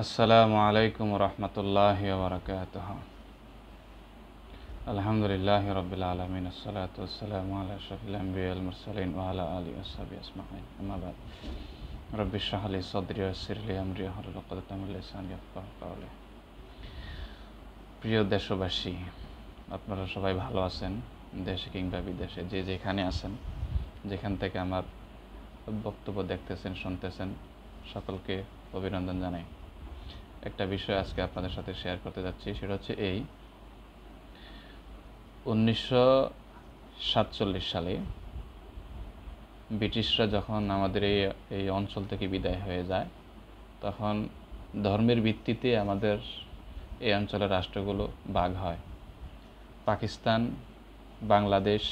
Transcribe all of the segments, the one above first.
আসসালামু আলাইকুম রহমতুল্লাহি ওয়া বারাকাতুহু। আলহামদুলিল্লাহি রাব্বিল আলামিন, আসসালাতু ওয়াসসালামু আলা আশরাফিল আমবিয়া ওয়াল মুরসালিন ওয়া আলা আলিহি ওয়া সাহবিহি আজমাইন। আম্মা বাদ। রব্বি ইশরাহ লি সাদরি ওয়া ইয়াসসির লি আমরি ওয়াহলুল উকদাতাম মিন লিসানি ইয়াফকাহু কাওলি। প্রিয় দেশবাসী, আপনারা সবাই ভালো আছেন? দেশে কিংবা বিদেশে যে যেখানে আছেন, যেখান থেকে আমার বক্তব্য দেখতেছেন, শুনতেছেন, সকলকে অভিনন্দন জানাই। একটা বিষয় আজকে আপনাদের সাথে শেয়ার করতে যাচ্ছি, সেটা হচ্ছে এই 1947 সালে ব্রিটিশরা যখন আমাদের এই অঞ্চল থেকে বিদায় হয়ে যায়, তখন ধর্মের ভিত্তিতে আমাদের এই অঞ্চলের রাষ্ট্রগুলো ভাগ হয়। পাকিস্তান, বাংলাদেশ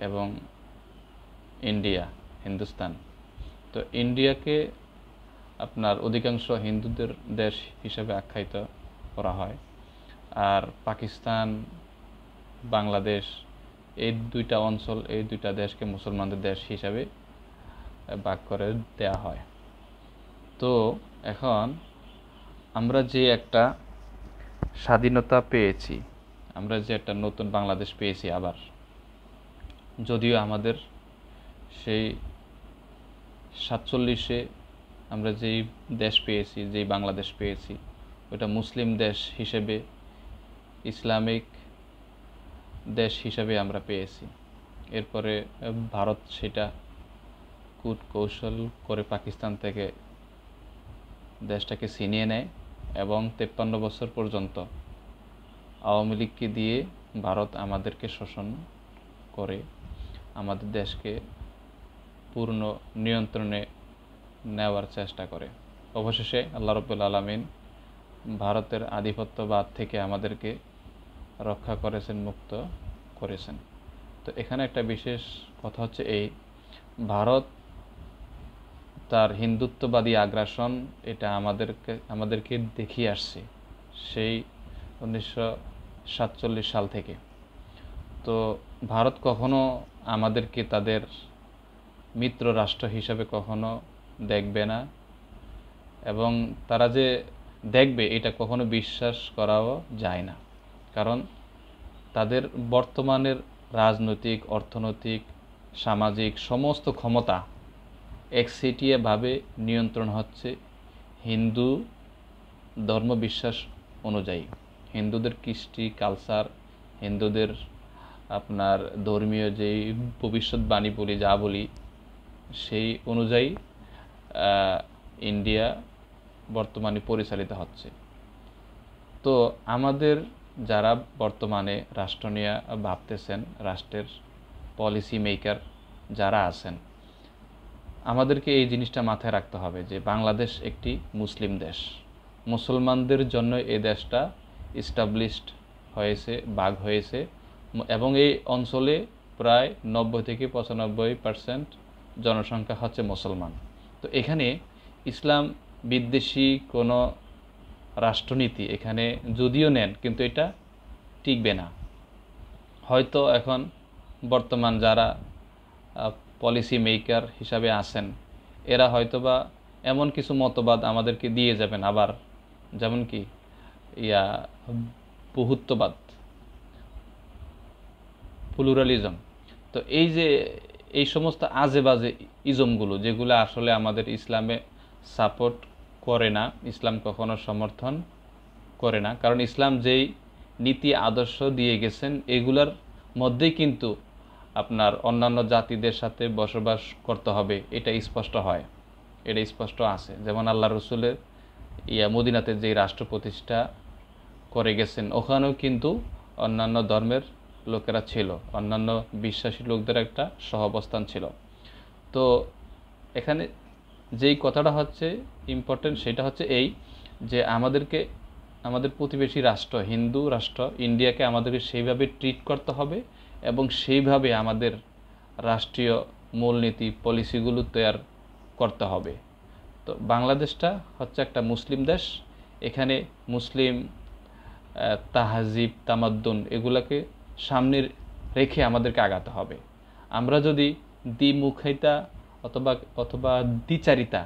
এবং ইন্ডিয়া, হিন্দুস্তান। তো ইন্ডিয়াকে আপনার অধিকাংশ হিন্দুদের দেশ হিসেবে আখ্যায়িত করা হয়, আর পাকিস্তান, বাংলাদেশ এই দুইটা অঞ্চল, এই দুইটা দেশকে মুসলমানদের দেশ হিসাবে ভাগ করে দেয়া হয়। তো এখন আমরা যে একটা স্বাধীনতা পেয়েছি, আমরা যে একটা নতুন বাংলাদেশ পেয়েছি আবার, যদিও আমাদের সেই 47-এ আমরা যেই দেশ পেয়েছি, যেই বাংলাদেশ পেয়েছি, ওটা মুসলিম দেশ হিসেবে, ইসলামিক দেশ হিসাবে আমরা পেয়েছি। এরপরে ভারত সেটা কূট কৌশল করে পাকিস্তান থেকে দেশটাকে ছিনিয়ে নেয় এবং 53 বছর পর্যন্ত আওয়ামী লীগকে দিয়ে ভারত আমাদেরকে শোষণ করে আমাদের দেশকে পূর্ণ নিয়ন্ত্রণে নেওয়ার চেষ্টা করে। অবশেষে আল্লাহ রাব্বুল আলামিন ভারতের আধিপত্যবাদ থেকে আমাদেরকে রক্ষা করেছেন, মুক্ত করেছেন। তো এখানে একটা বিশেষ কথা হচ্ছে এই, ভারত তার হিন্দুত্ববাদী আগ্রাসন এটা আমাদেরকে দেখিয়ে আসছে সেই 1947 সাল থেকে। তো ভারত কখনো আমাদেরকে তাদের মিত্র রাষ্ট্র হিসাবে কখনো দেখবে না, এবং তারা যে দেখবে এটা কখনো বিশ্বাস করাও যায় না। কারণ তাদের বর্তমানের রাজনৈতিক, অর্থনৈতিক, সামাজিক সমস্ত ক্ষমতা একচেটিয়াভাবে নিয়ন্ত্রণ হচ্ছে হিন্দু ধর্মবিশ্বাস অনুযায়ী। হিন্দুদের কৃষ্টি, কালচার, হিন্দুদের আপনার ধর্মীয় যেই ভবিষ্যৎবাণী বলি, যা বলি, সেই অনুযায়ী ইন্ডিয়া বর্তমানে পরিচালিত হচ্ছে। তো আমাদের যারা বর্তমানে রাষ্ট্র নিয়ে ভাবতেছেন, রাষ্ট্রের পলিসি মেকার যারা আছেন, আমাদেরকে এই জিনিসটা মাথায় রাখতে হবে যে বাংলাদেশ একটি মুসলিম দেশ। মুসলমানদের জন্য এই দেশটা এস্টাবলিশড হয়েছে, ভাগ হয়েছে, এবং এই অঞ্চলে প্রায় 90 থেকে 95% জনসংখ্যা হচ্ছে মুসলমান। তো এখানে ইসলাম বিদ্বেষী কোনো রাষ্ট্রনীতি এখানে যদিও নেন, কিন্তু এটা টিকবে না। হয়তো এখন বর্তমান যারা পলিসি মেকার হিসাবে আছেন, এরা হয়তোবা এমন কিছু মতবাদ আমাদেরকে দিয়ে যাবেন আবার, যেমন কি বহুত্ববাদ, প্লুরালিজম। তো এই সমস্ত আজে বাজে ইজমগুলো, যেগুলো আসলে আমাদের ইসলামে সাপোর্ট করে না, ইসলাম কখনো সমর্থন করে না। কারণ ইসলাম যেই নীতি আদর্শ দিয়ে গেছেন, এগুলার মধ্যেই কিন্তু আপনার অন্যান্য জাতিদের সাথে বসবাস করতে হবে, এটা স্পষ্ট হয়, এটা স্পষ্ট আছে। যেমন আল্লাহ রসুলের মদিনাতে যেই রাষ্ট্র প্রতিষ্ঠা করে গেছেন, ওখানেও কিন্তু অন্যান্য ধর্মের লোকেরা ছিল, অন্যান্য বিশ্বাসী লোকদের একটা সহাবস্থান ছিল। তো এখানে যেই কথাটা হচ্ছে ইম্পর্টেন্ট, সেটা হচ্ছে এই যে আমাদের প্রতিবেশী রাষ্ট্র, হিন্দু রাষ্ট্র ইন্ডিয়াকে আমাদেরকে সেইভাবে ট্রিট করতে হবে, এবং সেইভাবে আমাদের রাষ্ট্রীয় মূলনীতি, পলিসিগুলো তৈরি করতে হবে। তো বাংলাদেশটা হচ্ছে একটা মুসলিম দেশ, এখানে মুসলিম তাহাজিব, তামাদ্দুন এগুলাকে সামনে রেখে আমাদেরকে আগাতে হবে। আমরা যদি দ্বিমুখিতা অথবা দ্বিচারিতা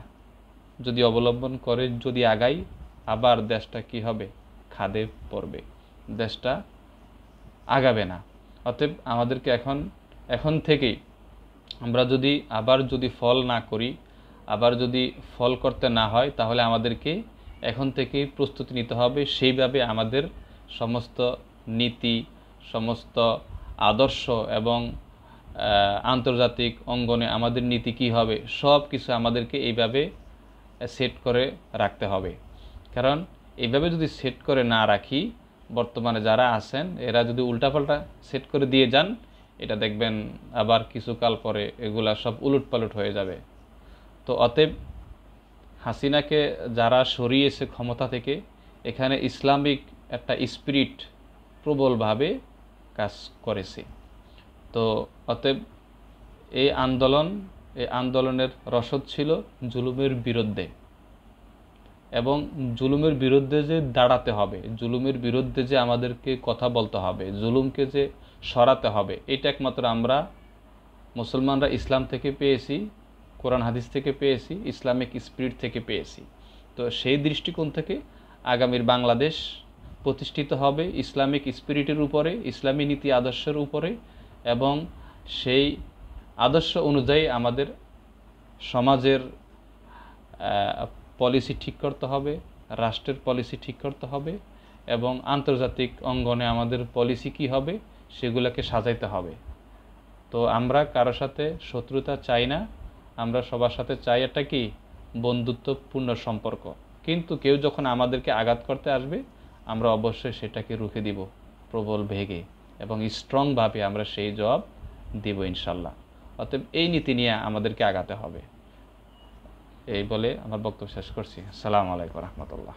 যদি অবলম্বন করে যদি আগাই, আবার দেশটা কি হবে? খাদে পড়বে, দেশটা আগাবে না। অতএব আমাদেরকে এখন থেকেই আমরা যদি ফল না করি, আবার যদি ফল করতে না হয়, তাহলে আমাদেরকে এখন থেকেই প্রস্তুতি নিতে হবে। সেইভাবে আমাদের সমস্ত নীতি, সমস্ত আদর্শ এবং আন্তর্জাতিক অঙ্গনে আমাদের নীতি কী হবে, সব কিছু আমাদেরকে এইভাবে সেট করে রাখতে হবে। কারণ এইভাবে যদি সেট করে না রাখি, বর্তমানে যারা আছেন এরা যদি উল্টাপাল্টা সেট করে দিয়ে যান, এটা দেখবেন আবার কিছুকাল পরে এগুলা সব উলটপালট হয়ে যাবে। তো অতএব হাসিনাকে যারা সরিয়েছে ক্ষমতা থেকে, এখানে ইসলামিক একটা স্পিরিট প্রবলভাবে কাজ করেছে। তো অতএব এই আন্দোলনের রসদ ছিল জুলুমের বিরুদ্ধে, এবং জুলুমের বিরুদ্ধে যে দাঁড়াতে হবে, জুলুমের বিরুদ্ধে যে আমাদেরকে কথা বলতে হবে, জুলুমকে যে সরাতে হবে, এটা একমাত্র আমরা মুসলমানরা ইসলাম থেকে পেয়েছি, কোরআন হাদিস থেকে পেয়েছি, ইসলামিক স্পিরিট থেকে পেয়েছি। তো সেই দৃষ্টিকোণ থেকে আগামীর বাংলাদেশ প্রতিষ্ঠিত হবে ইসলামিক স্পিরিটের উপরে, ইসলামী নীতি আদর্শের উপরে, এবং সেই আদর্শ অনুযায়ী আমাদের সমাজের পলিসি ঠিক করতে হবে, রাষ্ট্রের পলিসি ঠিক করতে হবে, এবং আন্তর্জাতিক অঙ্গনে আমাদের পলিসি কী হবে সেগুলোকে সাজাইতে হবে। তো আমরা কারোর সাথে শত্রুতা চাই না, আমরা সবার সাথে চাই একটা কি বন্ধুত্বপূর্ণ সম্পর্ক। কিন্তু কেউ যখন আমাদেরকে আঘাত করতে আসবে, আমরা অবশ্যই সেটাকে রুখে দিব প্রবল বেগে, এবং স্ট্রংভাবে আমরা সেই জবাব দিব ইনশাল্লাহ। অতএব এই নীতি নিয়ে আমাদেরকে আগাতে হবে। এই বলে আমার বক্তব্য শেষ করছি। আসসালামু আলাইকুম রহমতুল্লাহ।